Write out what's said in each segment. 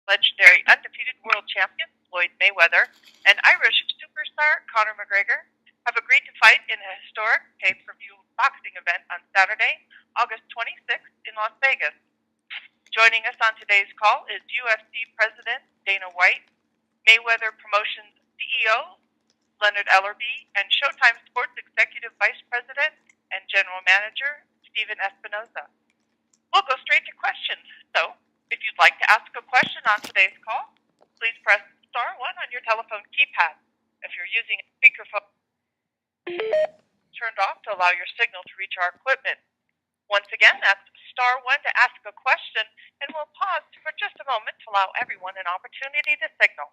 legendary undefeated world champion Floyd Mayweather and Irish superstar Conor McGregor have agreed to fight in a historic pay-per-view boxing event on Saturday, August 26th in Las Vegas. Joining us on today's call is UFC President Dana White, Mayweather Promotions CEO Leonard Ellerbe, and Showtime Sports Executive Vice President and General Manager Stephen Espinoza. We'll go straight to questions. So, if you'd like to ask a question on today's call, please press star 1 on your telephone keypad. If you're using a speakerphone, turned off to allow your signal to reach our equipment. Once again, that's star 1 to ask a question, and we'll pause for just a moment to allow everyone an opportunity to signal.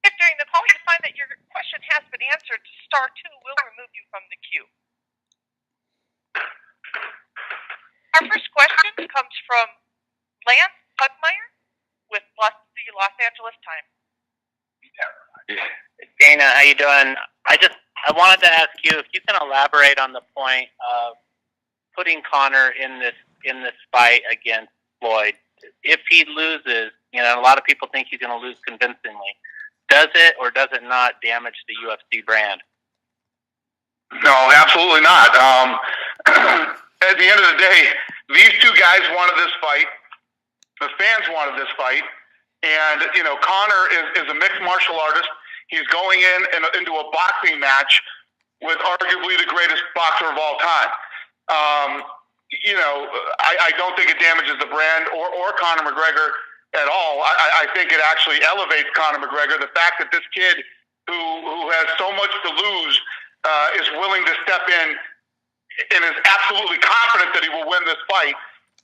If during the call you find that your question has been answered, star 2 will remove you from the queue. Our first question comes from Lance Pugmire with the Los Angeles Times. Dana, how you doing? I wanted to ask you if you can elaborate on the point of putting Conor in this fight against Floyd. If he loses, a lot of people think he's going to lose convincingly. Does it or does it not damage the UFC brand? No, absolutely not. At the end of the day, these two guys wanted this fight. The fans wanted this fight. And, Conor is a mixed martial artist. He's going into a boxing match with arguably the greatest boxer of all time. I don't think it damages the brand or Conor McGregor at all. I think it actually elevates Conor McGregor. The fact that this kid who has so much to lose is willing to step in and is absolutely confident that he will win this fight.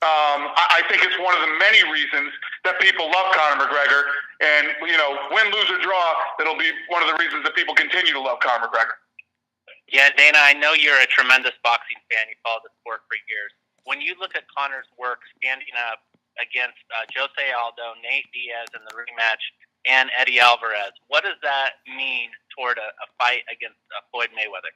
I think it's one of the many reasons that people love Conor McGregor. And, win, lose, or draw, it'll be one of the reasons that people continue to love Conor McGregor. Yeah, Dana, I know you're a tremendous boxing fan. You followed the sport for years. When you look at Conor's work standing up against Jose Aldo, Nate Diaz in the rematch, and Eddie Alvarez, what does that mean toward a fight against Floyd Mayweather?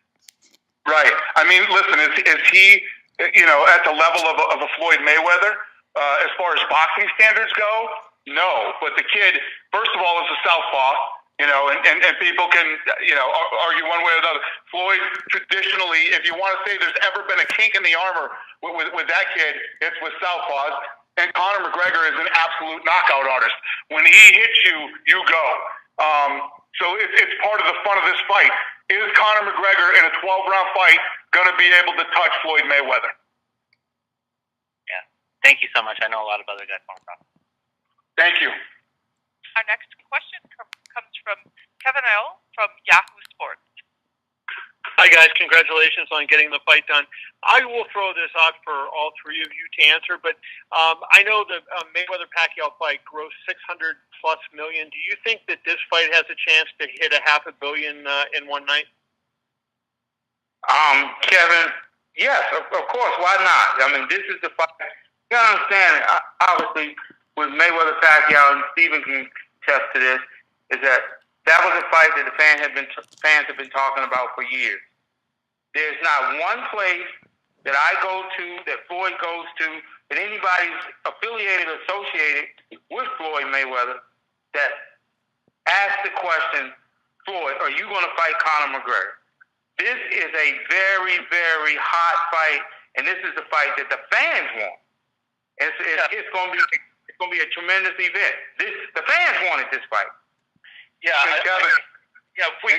Right. I mean, listen, is he, at the level of a Floyd Mayweather as far as boxing standards go? No. But the kid, first of all, is a southpaw, and people can, argue one way or the other. Floyd, traditionally, if you want to say there's ever been a kink in the armor with that kid, it's with southpaws. And Conor McGregor is an absolute knockout artist. When he hits you, you go. So it's part of the fun of this fight. Is Conor McGregor in a 12-round fight going to be able to touch Floyd Mayweather? Yeah. Thank you so much. I know a lot of other guys want to talk. Thank you. Our next question comes from Kevin Ill from Yahoo Sports. Hi, guys. Congratulations on getting the fight done. I will throw this out for all three of you to answer, but I know the Mayweather-Pacquiao fight grossed $600+ million. Do you think that this fight has a chance to hit $500 million in one night? Kevin, yes, of course. Why not? I mean, this is the fight. You gotta understand, obviously, with Mayweather-Pacquiao, and Stephen can attest to this, is that was a fight that the fans have been talking about for years. There's not one place that I go to, that Floyd goes to, that anybody's affiliated or associated with Floyd Mayweather that asks the question, Floyd, are you going to fight Conor McGregor? This is a very, very hot fight, and this is the fight that the fans want. It's going to be a tremendous event. The fans wanted this fight. Yeah, if we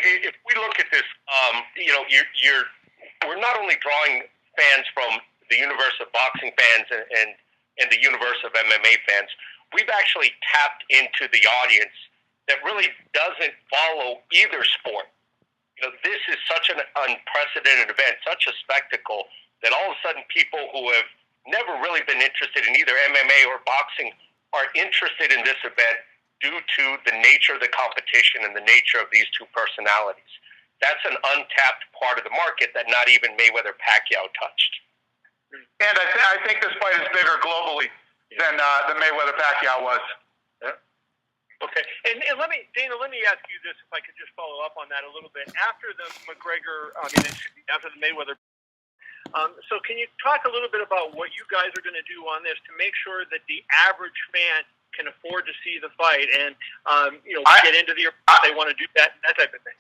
look at this, we're not only drawing fans from the universe of boxing fans and the universe of MMA fans. We've actually tapped into the audience that really doesn't follow either sport. This is such an unprecedented event, such a spectacle, that all of a sudden people who have never really been interested in either MMA or boxing are interested in this event due to the nature of the competition and the nature of these two personalities. That's an untapped part of the market that not even Mayweather-Pacquiao touched. And I think this fight is bigger globally than the Mayweather-Pacquiao was. Yeah. Okay, and let me, Dana, let me ask you this, if I could just follow up on that a little bit. After the after the Mayweather, so can you talk a little bit about what you guys are going to do on this to make sure that the average fan can afford to see the fight and get into the if they want to do that type of thing?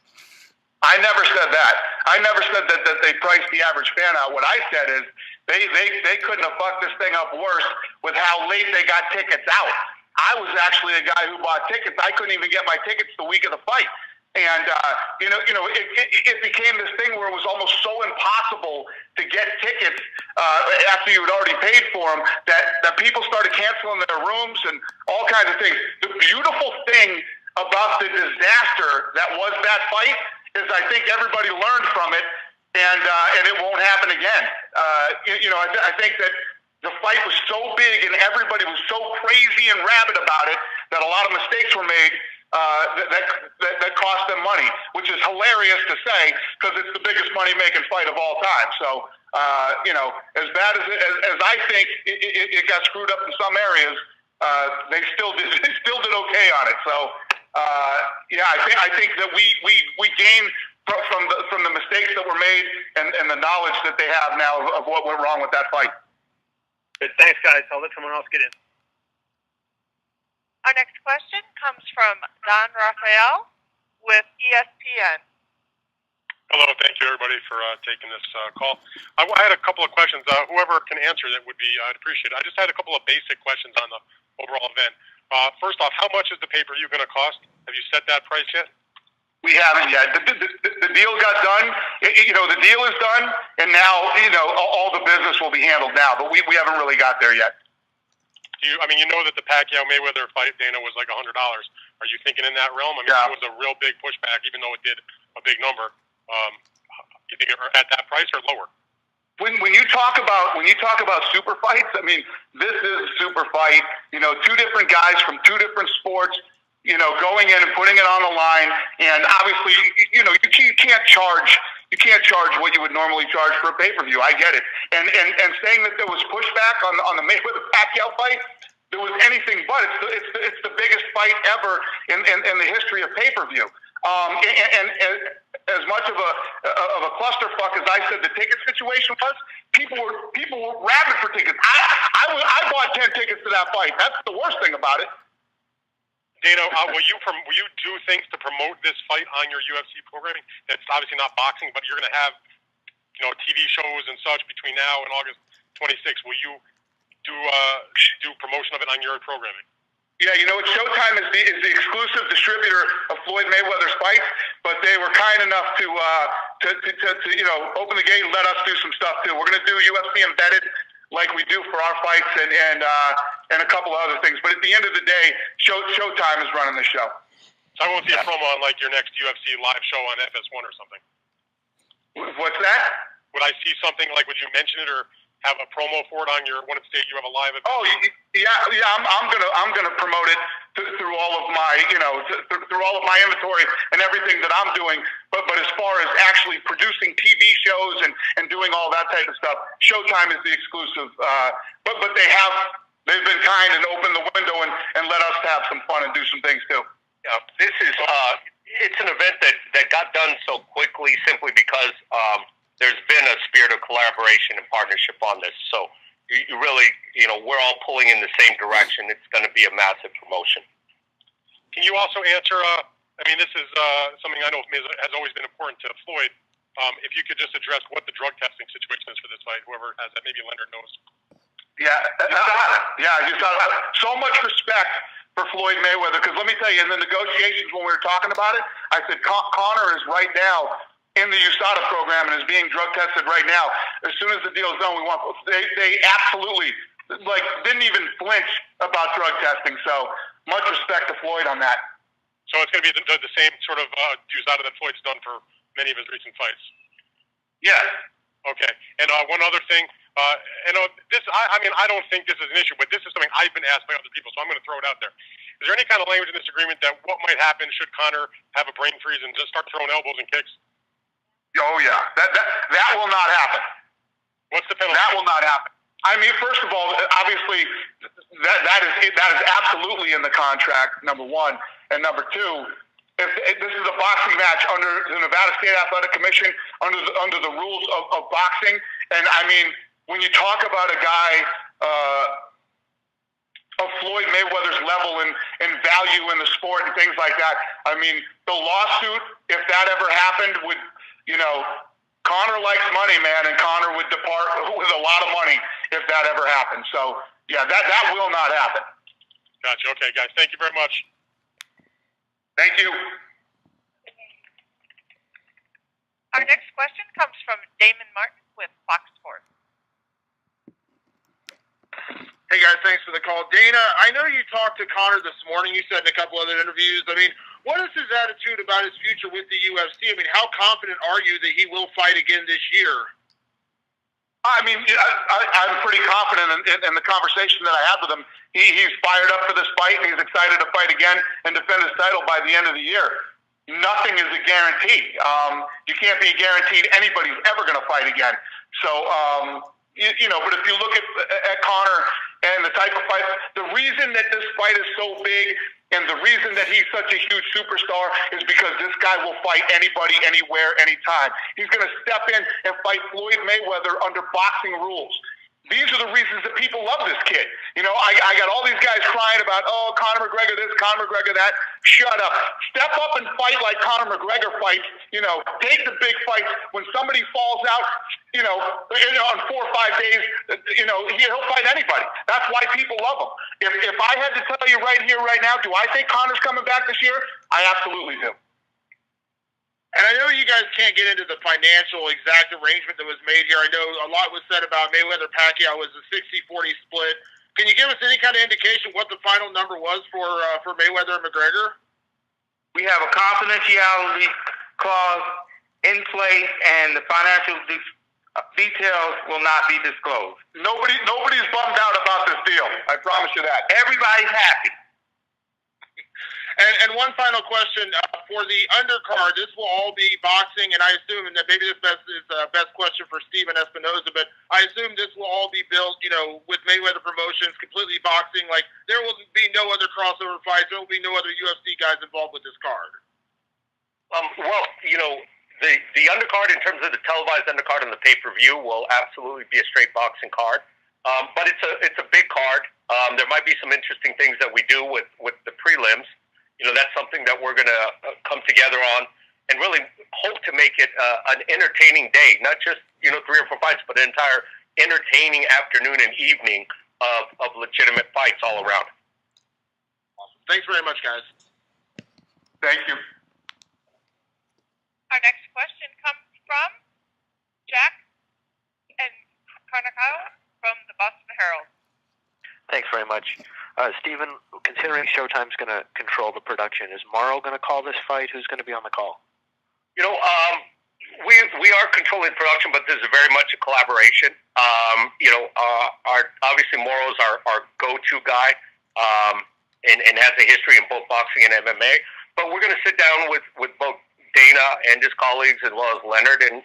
I never said that. I never said that they priced the average fan out. What I said is they couldn't have fucked this thing up worse with how late they got tickets out. I was actually a guy who bought tickets. I couldn't even get my tickets the week of the fight. And, it became this thing where it was almost so impossible to get tickets after you had already paid for them that people started canceling their rooms and all kinds of things. The beautiful thing about the disaster that was that fight is I think everybody learned from it, and it won't happen again. I think that the fight was so big and everybody was so crazy and rabid about it that a lot of mistakes were made that cost them money, which is hilarious to say because it's the biggest money-making fight of all time. So, as bad as I think it got screwed up in some areas, they still did okay on it. So, I think that we gained from the mistakes that were made and the knowledge that they have now of what went wrong with that fight. Good. Thanks, guys. I'll let someone else get in. Our next question comes from Don Rafael with ESPN. Hello, thank you everybody for taking this call. I had a couple of questions. Whoever can answer that would be, I'd appreciate it. I just had a couple of basic questions on the overall event. First off, how much is the pay-per-view going to cost? Have you set that price yet? We haven't yet. The deal got done. The deal is done, and now all the business will be handled now. But we haven't really got there yet. You know that the Pacquiao Mayweather fight, Dana, was like $100. Are you thinking in that realm? It was a real big pushback, even though it did a big number. You think you're at that price or lower? When you talk about super fights, this is a super fight. Two different guys from two different sports. Going in and putting it on the line, and obviously, you can't charge what you would normally charge for a pay-per-view. I get it, and saying that there was pushback on the Mayweather Pacquiao fight, there was anything but. It's the biggest fight ever in the history of pay-per-view. And as much of a clusterfuck as I said the ticket situation was, people were rabid for tickets. I bought 10 tickets to that fight. That's the worst thing about it. Dana, will you do things to promote this fight on your UFC programming? It's obviously not boxing, but you're going to have, TV shows and such between now and August 26th. Will you do promotion of it on your programming? Yeah, Showtime is the exclusive distributor of Floyd Mayweather's fights, but they were kind enough to open the gate and let us do some stuff too. We're going to do UFC Embedded like we do for our fights and a couple of other things. But at the end of the day, Showtime is running the show. So I won't see a promo on like your next UFC live show on FS1 or something. What's that? Would I see something like? Would you mention it or have a promo for it on your one state you have a live event? Oh yeah. I'm gonna promote it through all of my through all of my inventory and everything that I'm doing. But as far as actually producing TV shows and doing all that type of stuff, Showtime is the exclusive. But they've been kind and opened the window and let us have some fun and do some things too. Yeah, this is it's an event that got done so quickly simply because there's been a spirit of collaboration and partnership on this. So you really, we're all pulling in the same direction. It's going to be a massive promotion. Can you also answer, this is something I know has always been important to Floyd. If you could just address what the drug testing situation is for this fight, whoever has that, maybe Leonard knows. Yeah, you got it. So much respect for Floyd Mayweather, because let me tell you, in the negotiations when we were talking about it, I said, Conor is right now in the USADA program and is being drug tested right now. As soon as the deal's done, they absolutely didn't even flinch about drug testing. So much respect to Floyd on that. So it's going to be the same sort of USADA that Floyd's done for many of his recent fights. Yes. Okay. And one other thing, I don't think this is an issue, but this is something I've been asked by other people, so I'm going to throw it out there. Is there any kind of language in this agreement that what might happen should Conor have a brain freeze and just start throwing elbows and kicks? Oh yeah, that will not happen. What's the penalty? That will not happen. First of all, obviously, that is absolutely in the contract. Number one, And number two, if this is a boxing match under the Nevada State Athletic Commission, under the rules of boxing, and I mean, when you talk about a guy of Floyd Mayweather's level and value in the sport and things like that, I mean, the lawsuit, if that ever happened, would, Conor likes money, man, and Conor would depart with a lot of money if that ever happened. So, yeah, that will not happen. Gotcha. Okay, guys. Thank you very much. Thank you. Our next question comes from Damon Martin with Fox Sports. Hey guys, thanks for the call. Dana, I know you talked to Conor this morning. You said in a couple other interviews. I mean, what is his attitude about his future with the UFC? I mean, how confident are you that he will fight again this year? I mean, I'm pretty confident in the conversation that I had with him. He's fired up for this fight, and he's excited to fight again and defend his title by the end of the year. Nothing is a guarantee. You can't be guaranteed anybody's ever going to fight again. So, but if you look at Conor and the type of fight, the reason that this fight is so big and the reason that he's such a huge superstar is because this guy will fight anybody, anywhere, anytime. He's going to step in and fight Floyd Mayweather under boxing rules. These are the reasons that people love this kid. I got all these guys crying about, oh, Conor McGregor this, Conor McGregor that. Shut up. Step up and fight like Conor McGregor fights. Take the big fights. When somebody falls out, on 4 or 5 days, he'll fight anybody. That's why people love him. If I had to tell you right here, right now, do I think Conor's coming back this year? I absolutely do. And I know you guys can't get into the financial exact arrangement that was made here. I know a lot was said about Mayweather-Pacquiao was a 60-40 split. Can you give us any kind of indication what the final number was for Mayweather and McGregor? We have a confidentiality clause in place, and the financial details will not be disclosed. Nobody's bummed out about this deal. I promise you that. Everybody's happy. And one final question for the undercard. This will all be boxing, and I assume, and that maybe this is the best question for Steven Espinoza, but I assume this will all be built, with Mayweather Promotions, completely boxing. Like, there will be no other crossover fights. There will be no other UFC guys involved with this card. The undercard, in terms of the televised undercard and the pay-per-view, will absolutely be a straight boxing card. But it's a big card. There might be some interesting things that we do with the prelims. That's something that we're going to come together on and really hope to make it an entertaining day, not just 3 or 4 fights, but an entire entertaining afternoon and evening of legitimate fights all around. Awesome. Thanks very much, guys. Thank you. Our next question comes from Jack and Karnakau from the Boston Herald. Thanks very much. Steven, considering Showtime's going to control the production, is Morrow going to call this fight? Who's going to be on the call? We are controlling production, but this is very much a collaboration. Obviously Morrow's our go-to guy, and has a history in both boxing and MMA. But we're going to sit down with both Dana and his colleagues, as well as Leonard, and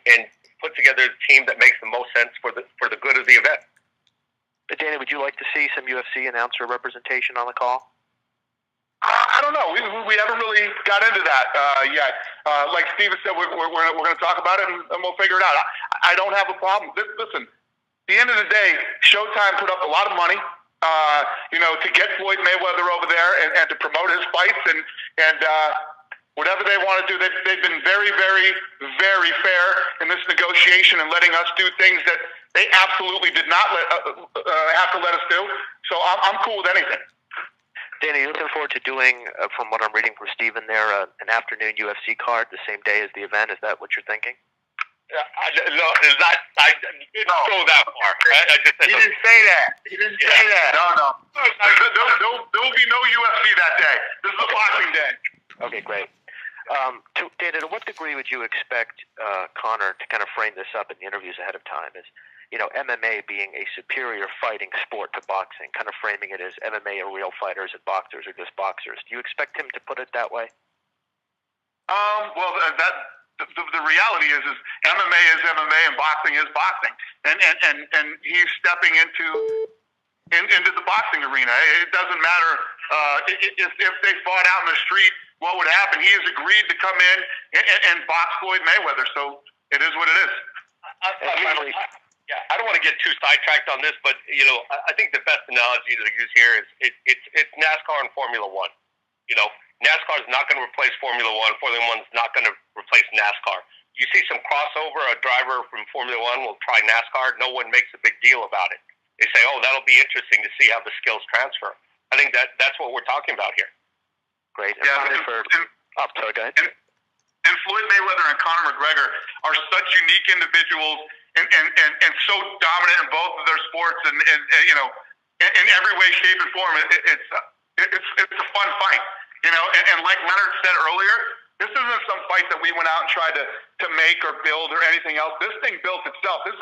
put together a team that makes the most sense for the good of the event. Dana, would you like to see some UFC announcer representation on the call? I don't know. We haven't really got into that yet. Like Steven said, we're going to talk about it and we'll figure it out. I don't have a problem. Listen, at the end of the day, Showtime put up a lot of money, to get Floyd Mayweather over there and to promote his fights and whatever they want to do. They've been very, very, very fair in this negotiation and letting us do things that they absolutely did not have to let us do. So I'm cool with anything. Dana, you looking forward to doing, from what I'm reading from Steven there, an afternoon UFC card the same day as the event? Is that what you're thinking? I didn't go that far. I just said He didn't say that. He didn't say that. No. There will be no UFC that day. This is a boxing day. Okay, great. Dana, to what degree would you expect Conor to kind of frame this up in the interviews ahead of time? Is MMA being a superior fighting sport to boxing, kind of framing it as MMA are real fighters and boxers are just boxers. Do you expect him to put it that way? Well, the reality is MMA is MMA and boxing is boxing, and he's stepping into the boxing arena. It doesn't matter if they fought out in the street, what would happen? He has agreed to come in and box Floyd Mayweather, so it is what it is. I don't want to get too sidetracked on this, but I think the best analogy to use here is it's NASCAR and Formula One. NASCAR is not going to replace Formula One. Formula One is not going to replace NASCAR. You see some crossover. A driver from Formula One will try NASCAR. No one makes a big deal about it. They say, "Oh, that'll be interesting to see how the skills transfer." I think that's what we're talking about here. Great. Yeah, Sorry, go ahead. And Floyd Mayweather and Conor McGregor are such unique individuals and so dominant in both of their sports and in every way, shape, and form. It's a fun fight. And like Leonard said earlier, this isn't some fight that we went out and tried to make or build or anything else. This thing built itself. This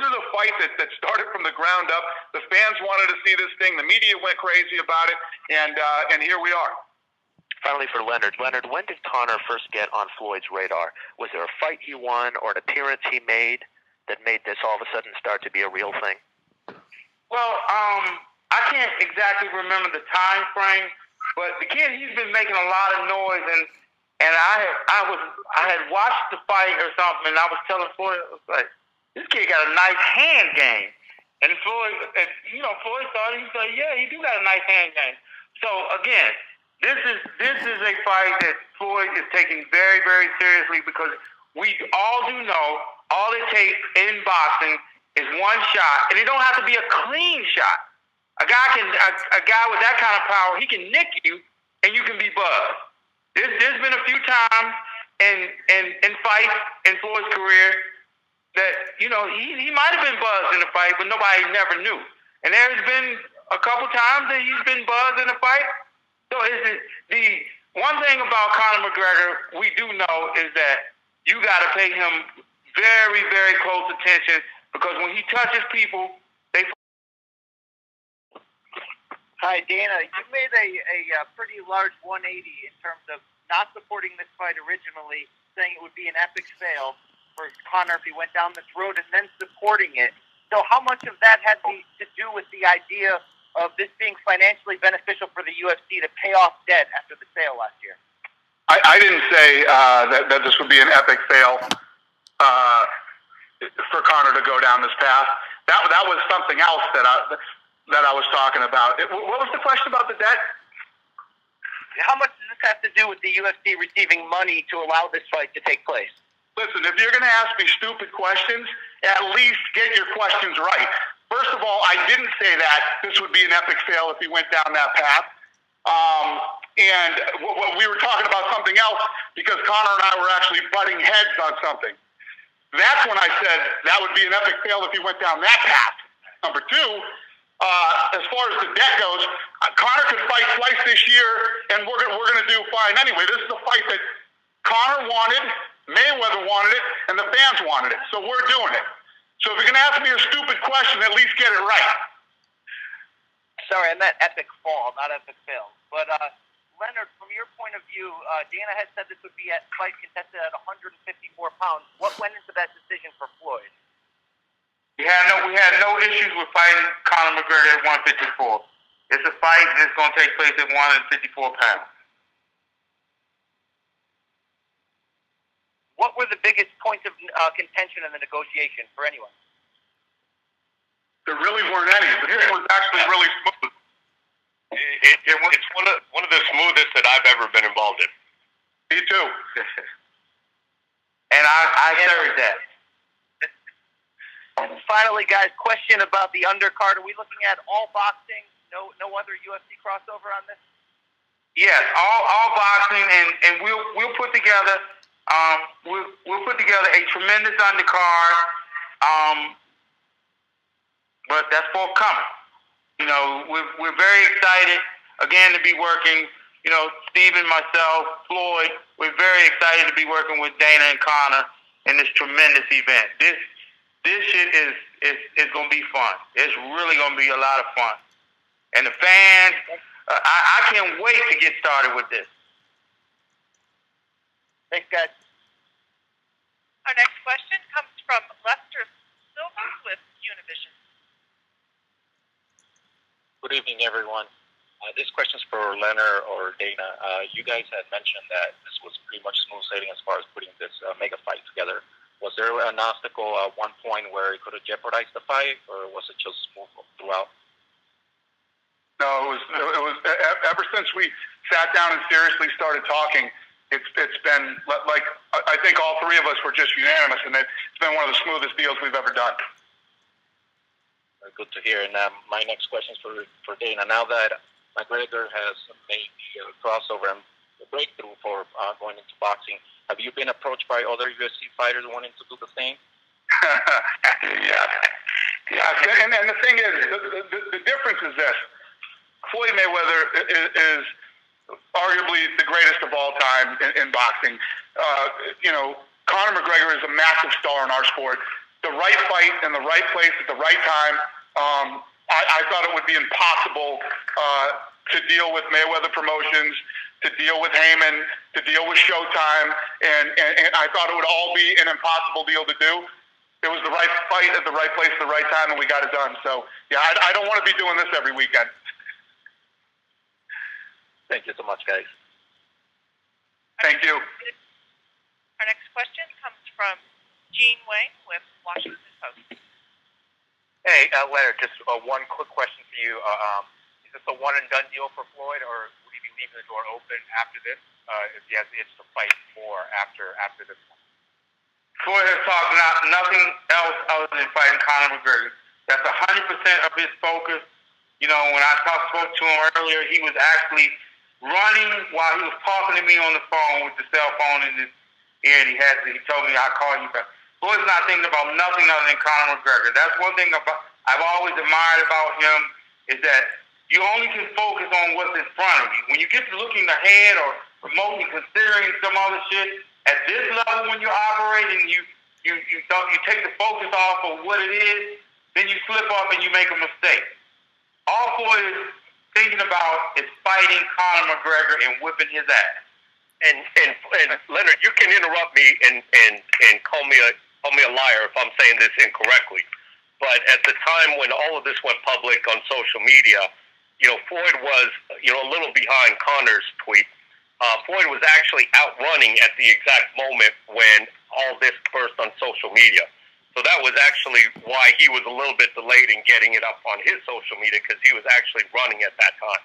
is a fight that started from the ground up. The fans wanted to see this thing. The media went crazy about it, and here we are. Finally, for Leonard. Leonard, when did Conor first get on Floyd's radar? Was there a fight he won or an appearance he made that made this all of a sudden start to be a real thing? Well, I can't exactly remember the time frame, but the kid, he's been making a lot of noise, and I had watched the fight or something, and I was telling Floyd, I was like, this kid got a nice hand game. And Floyd thought, he said, yeah, he do got a nice hand game. So again, this is a fight that Floyd is taking very, very seriously, because we all do know all it takes in boxing is one shot, and it don't have to be a clean shot. A guy with that kind of power, he can nick you, and you can be buzzed. There's been a few times in fights in Floyd's career that he might have been buzzed in a fight, but nobody never knew. And there's been a couple times that he's been buzzed in a fight. So the one thing about Conor McGregor we do know is that you got to pay him very, very close attention, because when he touches people, they. Hi, Dana. You made a pretty large 180 in terms of not supporting this fight originally, saying it would be an epic fail for Conor if he went down this road, and then supporting it. So how much of that had to do with the idea of this being financially beneficial for the UFC to pay off debt after the sale last year? I didn't say that this would be an epic fail for Conor to go down this path. That was something else that I was talking about. What was the question about the debt? How much does this have to do with the UFC receiving money to allow this fight to take place? Listen, if you're going to ask me stupid questions, at least get your questions right. First of all, I didn't say that this would be an epic fail if he went down that path. And we were talking about something else, because Conor and I were actually butting heads on something. That's when I said that would be an epic fail if he went down that path. Number two, as far as the debt goes, Conor could fight twice this year, and we're gonna do fine anyway. This is a fight that Conor wanted, Mayweather wanted it, and the fans wanted it. So we're doing it. So if you're gonna ask me a stupid question, at least get it right. Sorry, I meant epic fall, not epic fail. But Leonard, from your point of view, Dana had said this would be a fight contested at 154 pounds. What went into that decision for Floyd? We had no issues with fighting Conor McGregor at 154. It's a fight that's going to take place at 154 pounds. What were the biggest points of contention in the negotiation for anyone? There really weren't any. The thing was actually really smooth. It's one of the smoothest that I've ever been involved in. Me too. And I heard that. And finally, guys, question about the undercard. Are we looking at all boxing? No other UFC crossover on this? Yes, all boxing, and we'll put together we'll put together a tremendous undercard. But that's forthcoming. We're very excited again to be working. Steven, myself, Floyd. We're very excited to be working with Dana and Conor in this tremendous event. This shit is going to be fun. It's really going to be a lot of fun. And the fans, I can't wait to get started with this. Thanks, guys. Our next question comes from Lester Silva with Univision. Good evening, everyone. This question's for Leonard or Dana. You guys had mentioned that this was pretty much smooth sailing as far as putting this mega fight together. Was there an obstacle at one point where it could have jeopardized the fight, or was it just smooth throughout? No, it was ever since we sat down and seriously started talking. It's been like I think all three of us were just unanimous, and it's been one of the smoothest deals we've ever done. Good to hear. And my next question is for Dana. Now that McGregor has made the crossover and the breakthrough for going into boxing, have you been approached by other UFC fighters wanting to do the same? Yeah. And the thing is, the difference is this. Floyd Mayweather is arguably the greatest of all time in boxing. Conor McGregor is a massive star in our sport. The right fight in the right place at the right time. I thought it would be impossible to deal with Mayweather Promotions, to deal with Heyman, to deal with Showtime, and I thought it would all be an impossible deal to do. It was the right fight at the right place at the right time, and we got it done. So, yeah, I don't want to be doing this every weekend. Thank you so much, guys. Thank you. Our next question comes from Gene Wang with Washington Post. Hey, Leonard, just one quick question for you. Is this a one-and-done deal for Floyd, or would he be leaving the door open after this if he has the itch to fight more after this one? Floyd has talked nothing else other than fighting Conor McGregor. That's 100% of his focus. When I spoke to him earlier, he was actually running while he was talking to me on the phone with the cell phone in his ear, and he told me, I'll call you back. Floyd's not thinking about nothing other than Conor McGregor. That's one thing I've always admired about him, is that you only can focus on what's in front of you. When you get to looking ahead or remotely considering some other shit, at this level when you're operating, you take the focus off of what it is, then you slip up and you make a mistake. All Floyd is thinking about is fighting Conor McGregor and whipping his ass. And Leonard, you can interrupt me and call me a liar if I'm saying this incorrectly. But at the time when all of this went public on social media, Floyd was a little behind Conor's tweet. Floyd was actually outrunning at the exact moment when all this burst on social media. So that was actually why he was a little bit delayed in getting it up on his social media, because he was actually running at that time.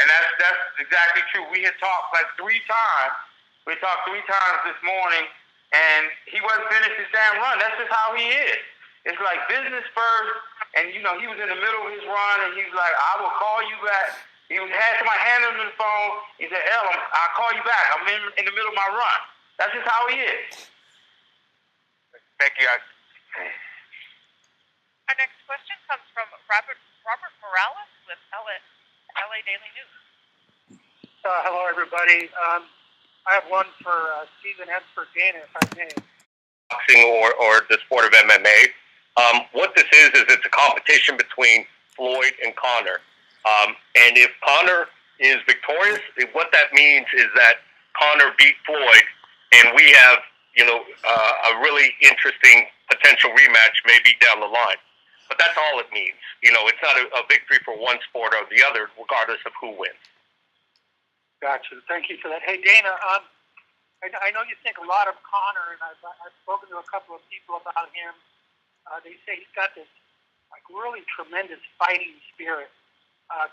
And that's exactly true. We had talked like 3 times. We talked 3 times this morning, and he wasn't finished his damn run. That's just how he is. It's like business first, and he was in the middle of his run, and he was like, I will call you back. He had somebody hand him the phone. He said, I'll call you back. I'm in the middle of my run. That's just how he is. Thank you, guys. Our next question comes from Robert Morales with LA Daily News. Hello, everybody. I have one for Stephen and for Dana, if I may. Boxing or the sport of MMA. What this is it's a competition between Floyd and Conor. And if Conor is victorious, what that means is that Conor beat Floyd, and we have, a really interesting potential rematch maybe down the line. But that's all it means. It's not a victory for one sport or the other, regardless of who wins. Gotcha. Thank you for that. Hey, Dana, I know you think a lot of Conor, and I've spoken to a couple of people about him. They say he's got this really tremendous fighting spirit.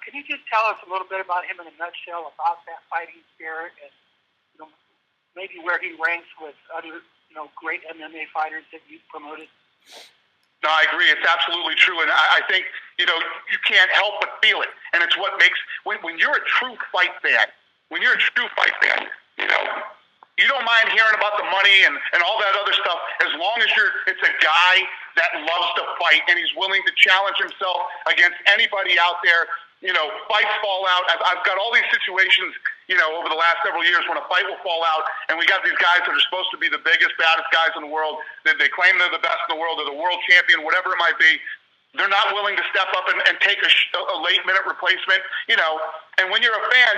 Can you just tell us a little bit about him in a nutshell, about that fighting spirit, and maybe where he ranks with other great MMA fighters that you've promoted? No, I agree. It's absolutely true, and I think you can't help but feel it, and it's what makes when you're a true fight fan. When you're a true fight fan, you don't mind hearing about the money and all that other stuff, as long as it's a guy that loves to fight and he's willing to challenge himself against anybody out there. Fights fall out. I've got all these situations, over the last several years when a fight will fall out, and we got these guys that are supposed to be the biggest, baddest guys in the world. They claim they're the best in the world, they're the world champion, whatever it might be. They're not willing to step up and take a late-minute replacement, And when you're a fan,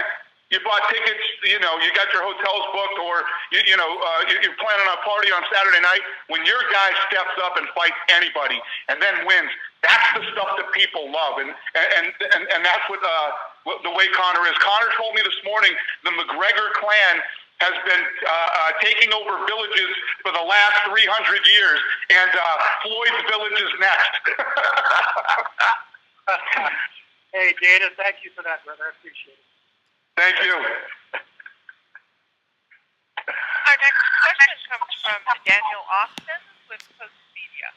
you bought tickets, you got your hotels booked, or you're planning on a party on Saturday night. When your guy steps up and fights anybody and then wins, That's the stuff that people love, and that's what the way Conor is. Conor told me this morning the McGregor clan has been taking over villages for the last 300 years, and Floyd's village is next. Hey, Dana, thank you for that, brother. I appreciate it. Thank you. Our next question comes from Daniel Austin with Post Media.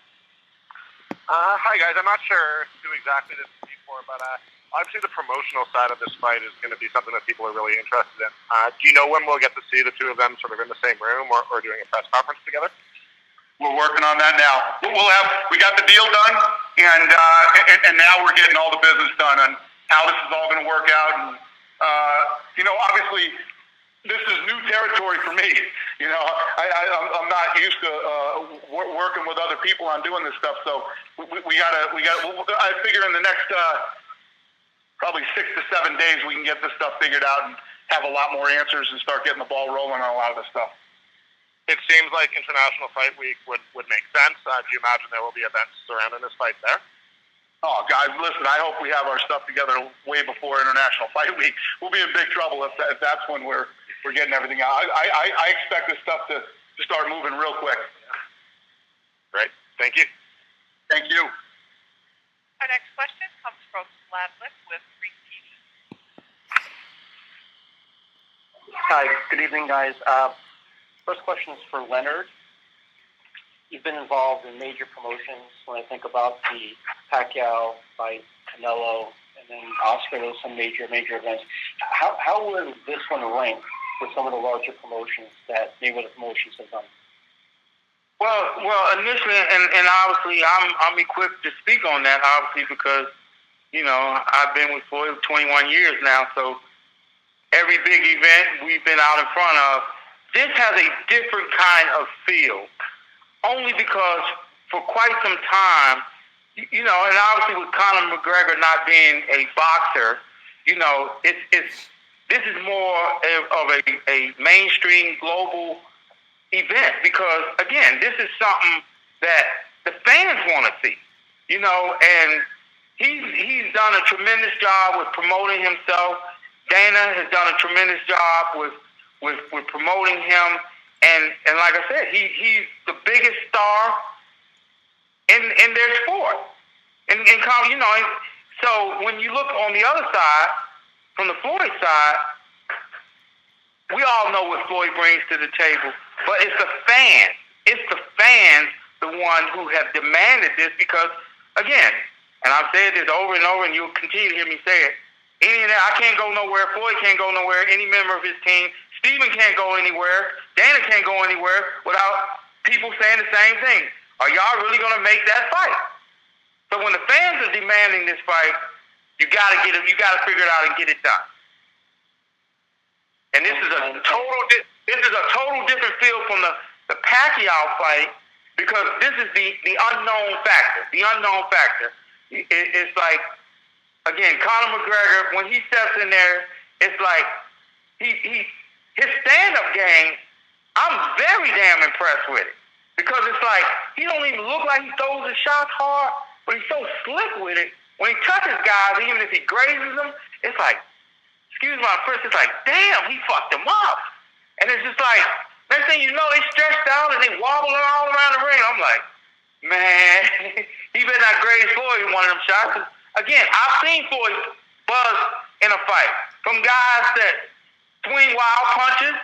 Hi, guys. I'm not sure who exactly this is for, but obviously the promotional side of this fight is going to be something that people are really interested in. Do you know when we'll get to see the two of them sort of in the same room or doing a press conference together? We're working on that now. We got the deal done, and now we're getting all the business done on how this is all going to work out. And obviously, this is new territory for me. I'm not used to working with other people on doing this stuff. So we got. I figure in the next probably 6 to 7 days we can get this stuff figured out and have a lot more answers and start getting the ball rolling on a lot of this stuff. It seems like International Fight Week would make sense. Do you imagine there will be events surrounding this fight there? Oh, guys, listen, I hope we have our stuff together way before International Fight Week. We'll be in big trouble if that's when we're getting everything out. I expect this stuff to start moving real quick. Great. Thank you. Thank you. Our next question comes from Sladlick with Ring TV. Hi, good evening, guys. First question is for Leonard. You've been involved in major promotions. When I think about the Pacquiao fight, Canelo, and then Oscar, those some major events. How would this one rank with some of the larger promotions that Mayweather Promotions have done? Well, initially, and obviously, I'm equipped to speak on that, obviously, because I've been with Floyd 21 years now. So every big event we've been out in front of. This has a different kind of feel, only because for quite some time, and obviously with Conor McGregor not being a boxer, this is more of a mainstream global event because, again, this is something that the fans want to see, and he's done a tremendous job with promoting himself. Dana has done a tremendous job with promoting him, and like I said, he's the biggest star in their sport. And so when you look on the other side, from the Floyd side, we all know what Floyd brings to the table, but it's the fans. It's the fans, the one who have demanded this because, again, and I've said this over and over, and you'll continue to hear me say it. I can't go nowhere. Floyd can't go nowhere. Any member of his team. Stephen can't go anywhere. Dana can't go anywhere without people saying the same thing. Are y'all really going to make that fight? So when the fans are demanding this fight, you got to get it. You got to figure it out and get it done. And this is a total different feel from the Pacquiao fight because this is the unknown factor. The unknown factor. It's like, again, Conor McGregor, when he steps in there, it's like his stand-up game, I'm very damn impressed with it. Because it's like, he don't even look like he throws his shots hard, but he's so slick with it. When he touches guys, even if he grazes them, it's like, excuse my French, it's like, damn, he fucked him up. And it's just like, next thing you know, they stretched out and they wobbling all around the ring. I'm like, man, he better not graze Floyd in one of them shots. Again, I've seen Floyd buzz in a fight from guys that swing wild punches.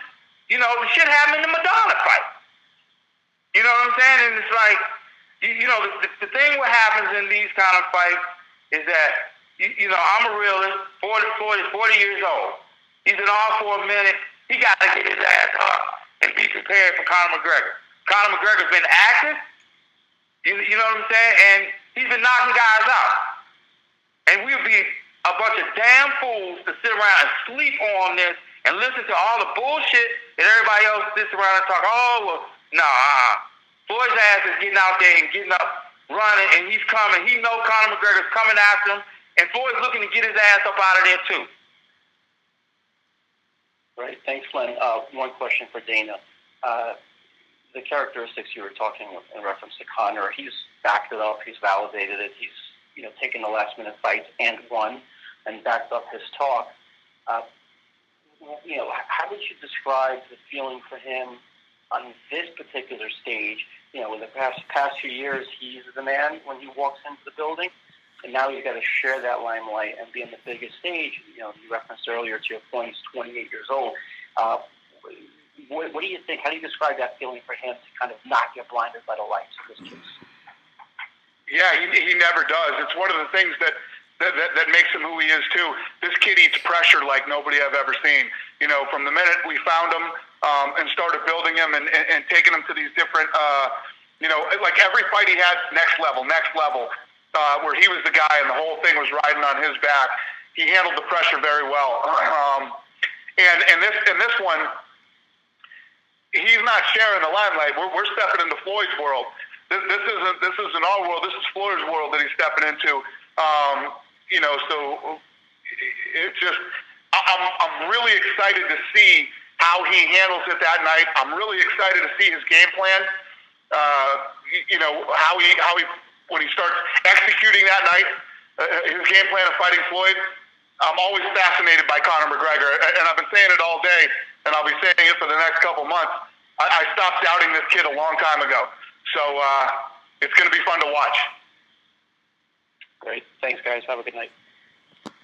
The shit happened in the Madonna fight. You know what I'm saying? And it's like, the thing what happens in these kind of fights is that, I'm a realist. Floyd is 40 years old. He's in all for a minute. He got to get his ass up and be prepared for Conor McGregor. Conor McGregor's been active. You know what I'm saying? And he's been knocking guys out. And we'll be a bunch of damn fools to sit around and sleep on this and listen to all the bullshit that everybody else sits around and talk, Floyd's ass is getting out there and getting up, running, and he's coming. He knows Conor McGregor's coming after him, and Floyd's looking to get his ass up out of there too. Right. Thanks, Len. One question for Dana. The characteristics you were talking in reference to Conor, he's backed it up, he's validated it, he's taking the last-minute fights and won and backed up his talk. How would you describe the feeling for him on this particular stage? In the past few years, he's the man when he walks into the building, and now he's got to share that limelight and be on the biggest stage. You referenced earlier, to your point, he's 28 years old. What do you think? How do you describe that feeling for him to kind of not get blinded by the lights in this case? Yeah, he never does. It's one of the things that makes him who he is too. This kid eats pressure like nobody I've ever seen. From the minute we found him and started building him and taking him to these different, like every fight he had, next level, where he was the guy and the whole thing was riding on his back. He handled the pressure very well. And this one, he's not sharing the limelight. We're stepping into Floyd's world. This isn't our world. This is Floyd's world that he's stepping into. So it's just, I'm really excited to see how he handles it that night. I'm really excited to see his game plan. How he when he starts executing that night, his game plan of fighting Floyd. I'm always fascinated by Conor McGregor, and I've been saying it all day, and I'll be saying it for the next couple months. I stopped doubting this kid a long time ago. So it's going to be fun to watch. Great. Thanks, guys. Have a good night.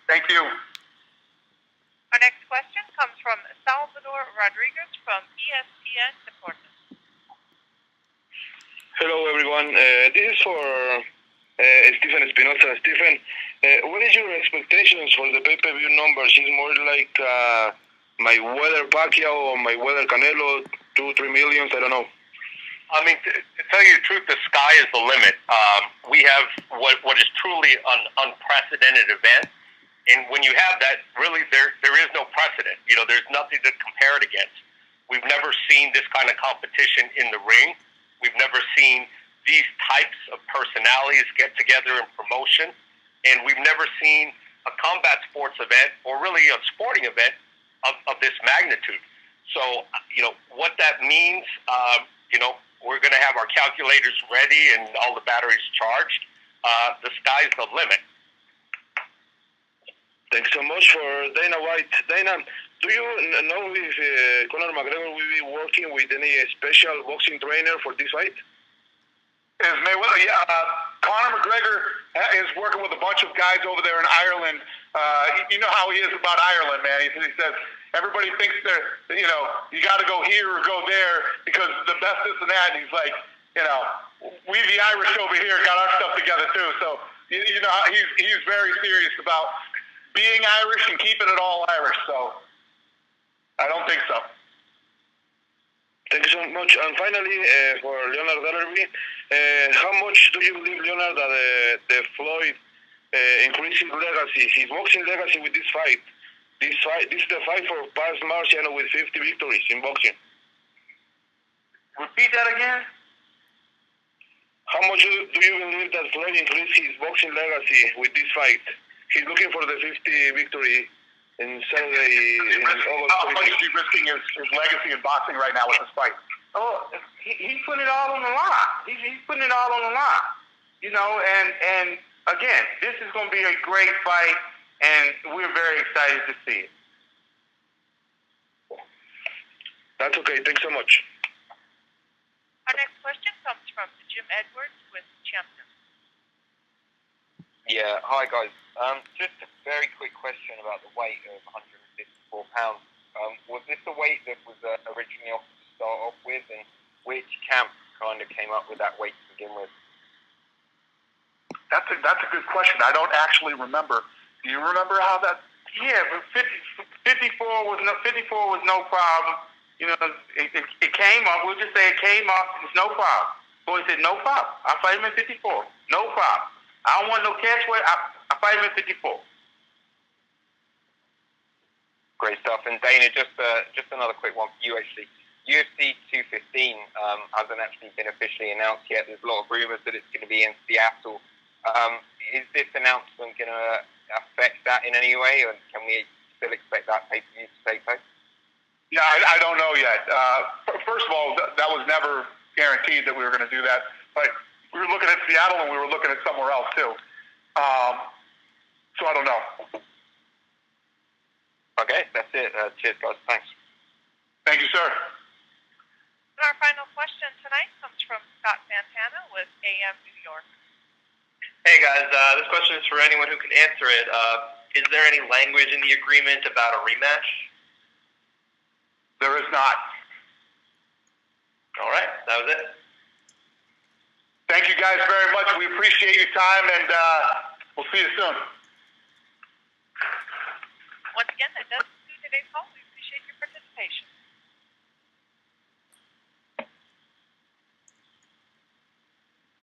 Thank you. Our next question comes from Salvador Rodriguez from ESPN Deportes. Hello, everyone. This is for Stephen Espinoza. Stephen, what is your expectations for the pay-per-view numbers? Is more like Mayweather Pacquiao or Mayweather Canelo, 2-3 millions? I don't know. I mean, to tell you the truth, the sky is the limit. We have what is truly an unprecedented event. And when you have that, really, there is no precedent. There's nothing to compare it against. We've never seen this kind of competition in the ring. We've never seen these types of personalities get together in promotion. And we've never seen a combat sports event, or really a sporting event, of this magnitude. So, what that means, we're going to have our calculators ready and all the batteries charged. The sky's the limit. Thanks so much for Dana White. Dana, do you know if Conor McGregor will be working with any special boxing trainer for this fight? Is Mayweather? Yeah, Conor McGregor is working with a bunch of guys over there in Ireland. You know how he is about Ireland, man. He says everybody thinks you got to go here or go there because the best this and that. And he's like, we the Irish over here got our stuff together too. So he's very serious about being Irish and keeping it all Irish. So I don't think so. Thank you so much. And finally, for Leonard Ellerbe, how much do you believe, Leonard, that the Floyd increasing legacy, his boxing legacy with this fight? This is the fight for past Marciano with 50 victories in boxing. Repeat that again. How much do you believe that Floyd increased his boxing legacy with this fight? He's looking for the 50 victory in Saturday. How much is he risking his legacy in boxing right now with this fight? Oh, he's putting it all on the line. He's putting it all on the line. And again, this is going to be a great fight, and we're very excited to see it. That's okay. Thanks so much. Our next question comes from Jim Edwards with Champion. Yeah, hi guys. Just a very quick question about the weight of 154 pounds. Was this the weight that was originally offered to start off with, and which camp kind of came up with that weight to begin with? That's a good question. I don't actually remember. Do you remember how that? Yeah, but 54 was no problem. It came up. We'll just say it came up. It's no problem. Boy said no problem. I fight him at 54. No problem. I don't want no catch weight. I fight him at 54. Great stuff. And Dana, just another quick one for you actually. UFC 215 hasn't actually been officially announced yet. There's a lot of rumors that it's going to be in Seattle. Is this announcement going to affect that in any way, or can we still expect that pay-per-view to take place? Yeah, I don't know yet. First of all, that was never guaranteed that we were going to do that. But we were looking at Seattle and we were looking at somewhere else too. So I don't know. Okay, that's it. Cheers, guys. Thanks. Thank you, sir. And our final question tonight comes from Scott Santana with AM New York. Hey guys, this question is for anyone who can answer it. Is there any language in the agreement about a rematch? There is not. All right, that was it. Thank you guys very much. We appreciate your time, and we'll see you soon. Once again, that does conclude today's call. We